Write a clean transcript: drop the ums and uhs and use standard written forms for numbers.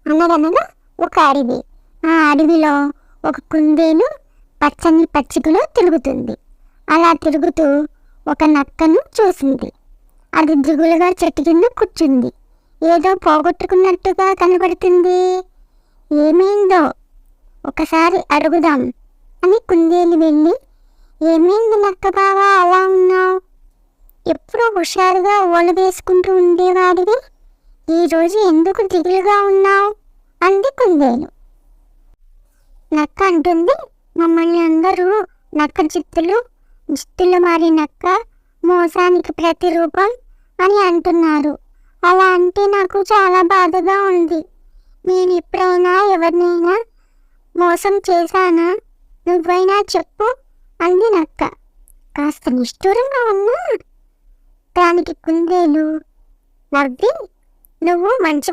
అనగనగా ఒక అడవి. ఆ అడవిలో ఒక కుందేలు పచ్చని పచ్చికలో తిరుగుతుంది. అలా తిరుగుతూ ఒక నక్కను చూసింది. అది దిగులుగా చెట్టు కింద కూర్చుంది. ఏదో పోగొట్టుకున్నట్టుగా కనబడుతుంది. ఏమైందో ఒకసారి అడుగుదాం అని కుందేలు వెళ్ళి, ఏమైంది నక్క బావా, అలా ఉన్నావు? ఎప్పుడూ హుషారుగా ఓల వేసుకుంటూ ఉండేవాడివి, ఈరోజు ఎందుకు దిగులుగా ఉన్నావు అంది కుందేలు. నక్క అంటుంది, మమ్మల్ని అందరూ నక్క జిత్తులు మారి నక్క, మోసానికి ప్రతిరూపం అని అంటున్నారు. అలా అంటే నాకు చాలా బాధగా ఉంది. నేను ఎప్పుడైనా ఎవరినైనా మోసం చేశానా? నువ్వైనా చెప్పు అంది నక్క. కాస్త నిష్ఠూరంగా ఉన్నా దానికి కుందేలు నవ్వి, నువ్వు మంచి